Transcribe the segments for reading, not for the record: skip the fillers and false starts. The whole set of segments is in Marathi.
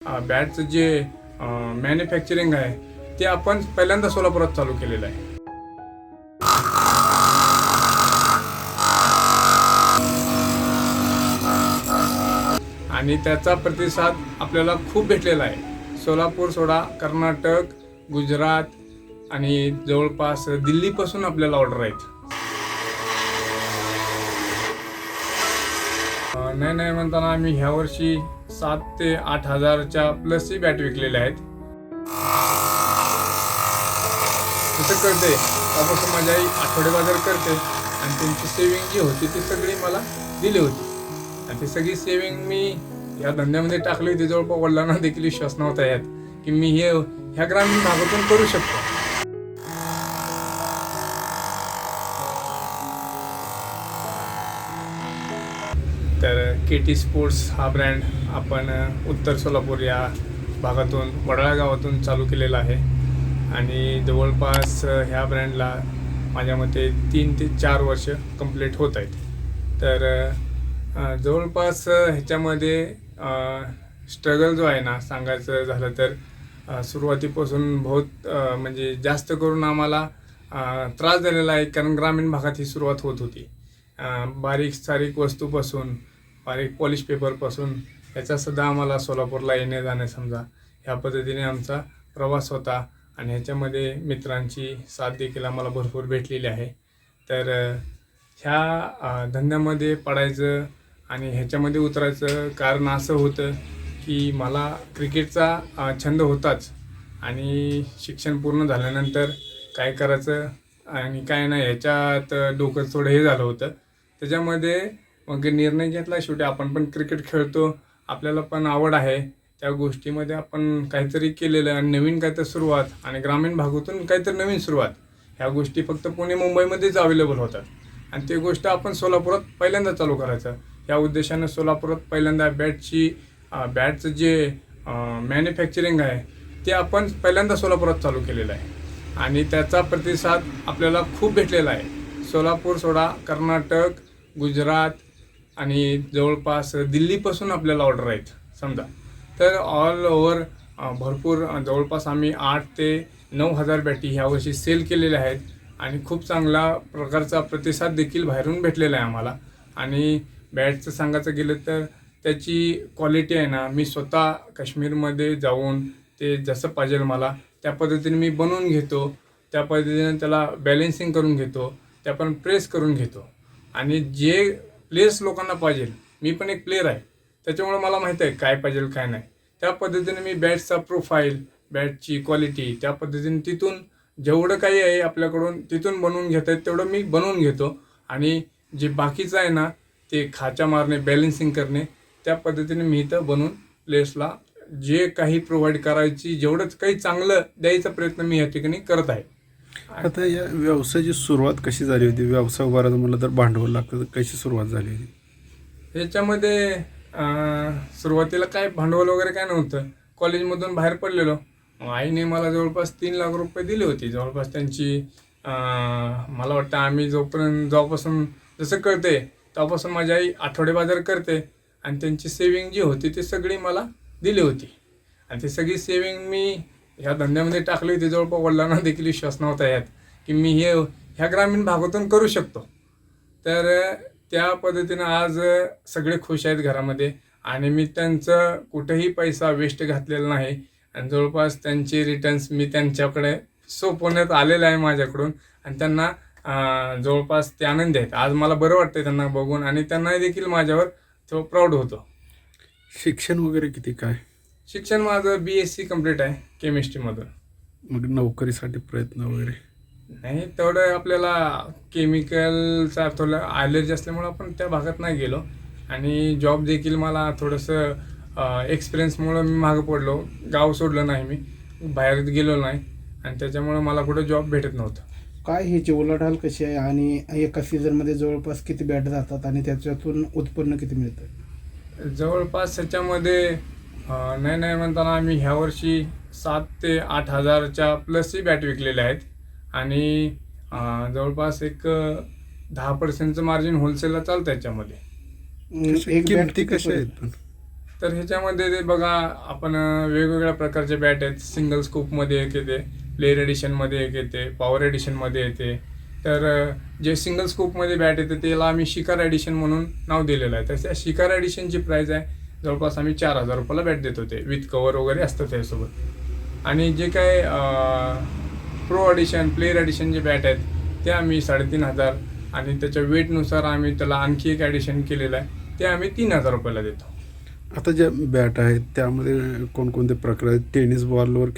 बॅटचं जे मॅन्युफॅक्चरिंग आहे ते आपण पहिल्यांदा सोलापुरात चालू केलेलं आहे. आणि त्याचा प्रतिसाद आपल्याला खूप भेटलेला आहे. सोलापूर सोडा कर्नाटक, गुजरात आणि जवळपास दिल्लीपासून आपल्याला ऑर्डर आहेत. नाही म्हणताना आम्ही ह्या वर्षी 7 ते 8 हजारच्या प्लसही बॅट विकलेल्या आहेत. तसं करते त्यापासून माझी आई आठवडे बाजार करते आणि त्यांची सेविंग जी होती ती सगळी मला दिली होती. आणि ती सगळी सेविंग मी या धंद्यामध्ये टाकली होती. जवळपास वडिलांना देखील विश्वास नव्हता यात की मी ह्या ग्रामीण भागातून करू शकतो. तर KT स्पोर्ट्स हा ब्रँड आपण उत्तर सोलापूर या भागातून वडाळा गावातून चालू केलेला आहे. आणि जवळपास ह्या ब्रँडला माझ्या मते 3 ते 4 वर्ष कंप्लीट होत आहेत. तर जवळपास ह्याच्यामध्ये स्ट्रगल जो आहे ना सांगायचं झालं तर सुरुवातीपासून बहुत म्हणजे जास्त करून आम्हाला त्रास झालेला आहे. कारण ग्रामीण भागात ही सुरुवात होत होती. बारीक सारीक वस्तूपासून बारीक पॉलिश पेपरपासून ह्याचासुद्धा आम्हाला सोलापूरला येणे जाणे समजा ह्या पद्धतीने आमचा प्रवास होता. आणि ह्याच्यामध्ये मित्रांची साथ देखील आम्हाला भरपूर भेटलेली आहे. तर ह्या धंद्यामध्ये पडायचं आणि ह्याच्यामध्ये उतरायचं कारण असं होतं की मला क्रिकेटचा छंद होताच. आणि शिक्षण पूर्ण झाल्यानंतर काय करायचं आणि काय नाही ह्याच्यात डोकं थोडं हे झालं होतं. त्याच्यामध्ये मग निर्णय घेतला शेवटी आपण पण क्रिकेट खेळतो, आपल्याला पण आवड आहे त्या गोष्टीमध्ये, आपण काहीतरी केलेलं आणि नवीन काहीतरी सुरुवात आणि ग्रामीण भागातून काहीतरी नवीन सुरुवात ह्या गोष्टी फक्त पुणे मुंबईमध्येच अवेलेबल होतात. आणि ते गोष्ट आपण सोलापुरात पहिल्यांदा चालू करायचं या उद्देशानं सोलापुरात पहिल्यांदा बॅटचं जे मॅन्युफॅक्चरिंग आहे ते आपण पहिल्यांदा सोलापुरात चालू केलेलं आहे. आणि त्याचा प्रतिसाद आपल्याला खूप भेटलेला आहे. सोलापूर सोडा कर्नाटक, गुजरात आणि जवळपास दिल्लीपासून आपल्याला ऑर्डर आहेत समजा. तर ऑल ओव्हर भरपूर जवळपास आम्ही 8 ते 9 हजार बॅटी ह्यावर्षी सेल केलेल्या आहेत. आणि खूप चांगला प्रकारचा प्रतिसाद देखील बाहेरून भेटलेला आहे आम्हाला. आणि बॅटचं सांगायचं गेलं तर त्याची क्वालिटी आहे ना, मी स्वतः काश्मीरमध्ये जाऊन ते जसं पाहिजे मला त्या पद्धतीने मी बनवून घेतो. त्या पद्धतीने त्याला बॅलेन्सिंग करून घेतो, त्या पण प्रेस करून घेतो. आणि जे प्लेयर्स लोकांना पाहिजे, मी पण एक प्लेयर आहे त्याच्यामुळे मला माहीत आहे काय पाहिजे काय नाही. त्या पद्धतीने मी बॅटचा प्रोफाईल, बॅटची क्वालिटी त्या पद्धतीने तिथून जेवढं काही आहे आपल्याकडून तिथून बनवून घेता येत तेवढं मी बनवून घेतो. आणि जे बाकीचं आहे ना ते खाचा मारणे, बॅलेन्सिंग करणे त्या पद्धतीने मी इथं बनवून प्लेयर्सला जे काही प्रोव्हाइड करायची जेवढंच काही चांगलं द्यायचा प्रयत्न मी या ठिकाणी करत आहे. आता या व्यवसायाची सुरुवात कशी झाली होती? व्यवसाय उभारायचं म्हटलं तर भांडवल लागतं, तर कशी सुरुवात झाली होती? याच्यामध्ये सुरुवातीला काय भांडवल वगैरे काय नव्हतं. कॉलेजमधून बाहेर पडलेलो, आईने मला जवळपास 3 लाख रुपये दिले होते. जवळपास त्यांची मला वाटतं आम्ही जेव्हापासून जसं करते तेव्हापासून माझी आई आठवडे बाजार करते आणि त्यांची सेविंग जी होती ती सगळी मला दिली होती. आणि ती सगळी सेविंग मी ह्या धंद्यामध्ये टाकली होती. जवळपास वडिलांना देखील विश्वास नव्हता यात की मी ह्या ग्रामीण भागातून करू शकतो. तर त्या पद्धतीनं आज सगळे खुश आहेत घरामध्ये. आणि मी त्यांचं कुठेही पैसा वेस्ट घातलेला नाही. आणि जवळपास त्यांचे रिटर्न्स मी त्यांच्याकडे सोपवण्यात आलेलं आहे माझ्याकडून. आणि त्यांना जवळपास ते आनंदी आहेत. आज मला बरं वाटतं त्यांना बघून आणि त्यांना देखील माझ्यावर तो प्राऊड होतो. शिक्षण वगैरे किती काय? शिक्षण माझं BSc कंप्लीट आहे केमिस्ट्रीमधून. मग नोकरीसाठी प्रयत्न वगैरे? नाही तेवढं आपल्याला केमिकलचा थोडं ॲलर्जी असल्यामुळं आपण त्या भागात नाही गेलो. आणि जॉब देखील मला थोडंसं एक्सपिरियन्समुळं मी मागं पडलो. गाव सोडलं नाही, मी बाहेर गेलो नाही आणि त्याच्यामुळं मला कुठं जॉब भेटत नव्हतं. काय ह्याची उलाढाल कशी आहे आणि एका सीझनमध्ये जवळपास किती बॅट जातात आणि त्याच्यातून उत्पन्न किती मिळतं? जवळपास ह्याच्यामध्ये नाही म्हणताना आम्ही ह्या वर्षी 7 ते 8 हजारच्या प्लसही बॅट विकलेल्या आहेत. आणि जवळपास एक 10% मार्जिन होलसेलला चालतं याच्यामध्ये. एक बॅट किमती कशा आहेत पण? तर ह्याच्यामध्ये ते बघा आपण वेगवेगळ्या प्रकारचे बॅट आहेत. सिंगल स्कूपमध्ये एक येते, प्लेअर एडिशनमध्ये एक येते, पॉवर एडिशनमध्ये येते. तर जे सिंगल स्कूपमध्ये बॅट येते त्याला आम्ही शिकार एडिशन म्हणून नाव दिलेलं आहे. तर त्या शिकार एडिशनची प्राईस आहे जवळपास आम्ही 4,000 रुपयाला बॅट देतो, ते विथ कवर वगैरे असतं त्यासोबत. आणि जे काय प्रो एडिशन, प्लेअर एडिशन जे बॅट आहेत ते आम्ही 3,500 आणि त्याच्या वेटनुसार आम्ही त्याला आणखी एक ॲडिशन केलेलं आहे, ते आम्ही 3,000 रुपयाला देतो. आता ज्या बॅट आहेत त्यामध्ये कोणकोणते प्रकार आहेत? टेनिस बॉलवर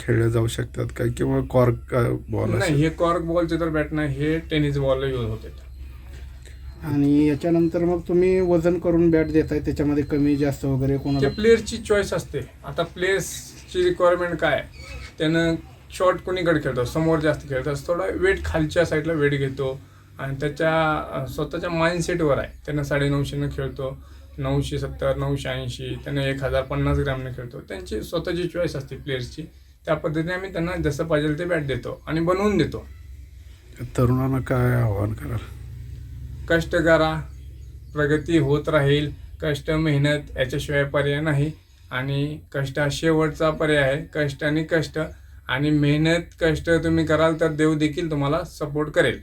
खेळल्या जाऊ शकतात का, किंवा कॉर्क बॉल? नाही, हे कॉर्क बॉलचे तर बॅट नाही, हे टेनिस बॉलला यूज होते. आणि याच्यानंतर मग तुम्ही वजन करून बॅट देताय, त्याच्यामध्ये कमी जास्त वगैरे ते कोणाला? प्लेयरची चॉईस असते. आता प्लेयर्सची रिक्वायरमेंट काय आहे, त्यानं शॉर्ट कोणीकडे खेळतो, समोर जास्त खेळतो, थोडा वेट खालच्या साईडला वेट घेतो आणि त्याच्या स्वतःच्या माइंडसेटवर आहे. त्यानं 950 खेळतो, 970, 980, त्यानं 1050 ग्रामने खेळतो. त्यांची स्वतःची चॉईस असते प्लेयर्सची. त्या पद्धतीने आम्ही त्यांना जसं पाहिजे ते बॅट देतो आणि बनवून देतो. तरुणांना काय आव्हान कराल? कष्ट करा, प्रगती होत राहील. कष्ट, मेहनत याच्याशिवाय पर्याय नाही. आणि कष्ट हा शेवटचा पर्याय आहे. कष्ट आणि मेहनत, कष्ट तुम्ही कराल तर देव देखील तुम्हाला सपोर्ट करेल.